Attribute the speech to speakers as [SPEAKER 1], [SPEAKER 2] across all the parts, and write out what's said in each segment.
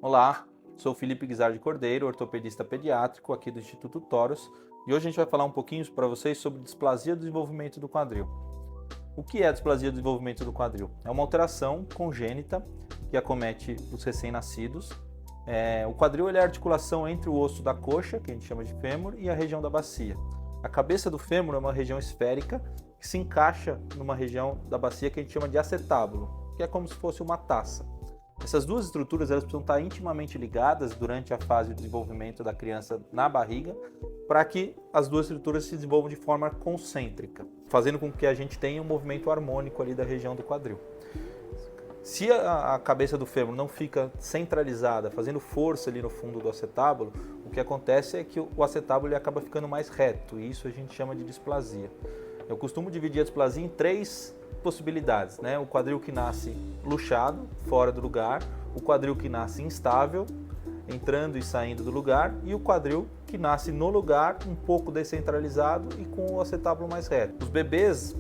[SPEAKER 1] Olá, sou Felipe Guizardi Cordeiro, ortopedista pediátrico aqui do Instituto Toros, e hoje a gente vai falar um pouquinho para vocês sobre displasia do desenvolvimento do quadril. O que é a displasia do desenvolvimento do quadril? É uma alteração congênita que acomete os recém-nascidos. O quadril é a articulação entre o osso da coxa, que a gente chama de fêmur, e a região da bacia. A cabeça do fêmur é uma região esférica que se encaixa numa região da bacia que a gente chama de acetábulo, que é como se fosse uma taça. Essas duas estruturas elas precisam estar intimamente ligadas durante a fase de desenvolvimento da criança na barriga, para que as duas estruturas se desenvolvam de forma concêntrica, fazendo com que a gente tenha um movimento harmônico ali da região do quadril. Se a cabeça do fêmur não fica centralizada, fazendo força ali no fundo do acetábulo, o que acontece é que o acetábulo ele acaba ficando mais reto, e isso a gente chama de displasia. Eu costumo dividir a displasia em três possibilidades, né? O quadril que nasce luxado, fora do lugar, o quadril que nasce instável, entrando e saindo do lugar, e o quadril que nasce no lugar, um pouco descentralizado e com o acetábulo mais reto. Os bebês,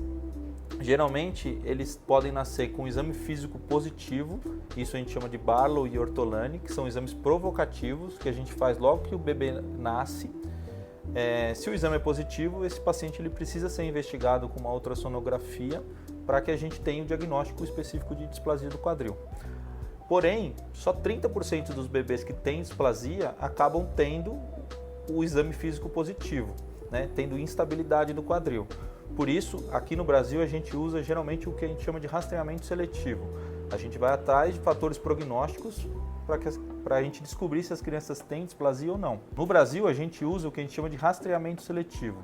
[SPEAKER 1] geralmente, eles podem nascer com um exame físico positivo, isso a gente chama de Barlow e Ortolani, que são exames provocativos que a gente faz logo que o bebê nasce. Se o exame é positivo, esse paciente ele precisa ser investigado com uma ultrassonografia para que a gente tenha o diagnóstico específico de displasia do quadril. Porém, só 30% dos bebês que têm displasia acabam tendo o exame físico positivo, né? Tendo instabilidade do quadril. Por isso, aqui no Brasil, a gente usa geralmente o que a gente chama de rastreamento seletivo. A gente vai atrás de fatores prognósticos para a gente descobrir se as crianças têm displasia ou não. No Brasil, a gente usa o que a gente chama de rastreamento seletivo.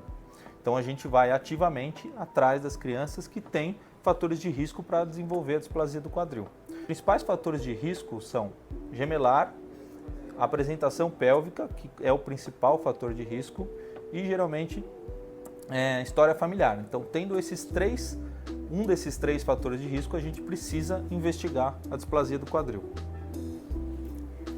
[SPEAKER 1] Então, a gente vai ativamente atrás das crianças que têm fatores de risco para desenvolver a displasia do quadril. Os principais fatores de risco são gemelar, apresentação pélvica, que é o principal fator de risco, e geralmente história familiar. Então, tendo um desses três fatores de risco, a gente precisa investigar a displasia do quadril.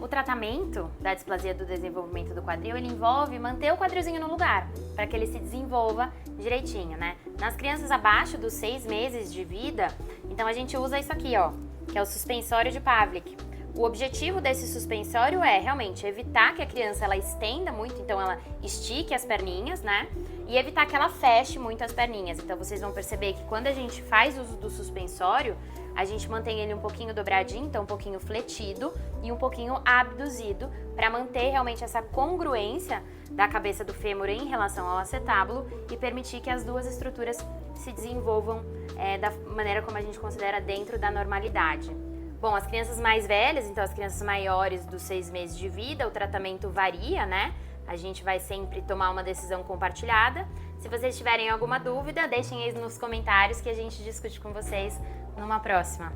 [SPEAKER 2] O tratamento da displasia do desenvolvimento do quadril, ele envolve manter o quadrilzinho no lugar, para que ele se desenvolva direitinho, né? Nas crianças abaixo dos 6 meses de vida, então a gente usa isso aqui, ó, que é o suspensório de Pavlik. O objetivo desse suspensório é realmente evitar que a criança ela estenda muito, então ela estique as perninhas, né? E evitar que ela feche muito as perninhas. Então vocês vão perceber que quando a gente faz uso do suspensório, a gente mantém ele um pouquinho dobradinho, então um pouquinho fletido e um pouquinho abduzido, para manter realmente essa congruência da cabeça do fêmur em relação ao acetábulo e permitir que as duas estruturas se desenvolvam da maneira como a gente considera dentro da normalidade. Bom, as crianças mais velhas, então as crianças maiores dos 6 meses de vida, o tratamento varia, né? A gente vai sempre tomar uma decisão compartilhada. Se vocês tiverem alguma dúvida, deixem aí nos comentários que a gente discute com vocês numa próxima.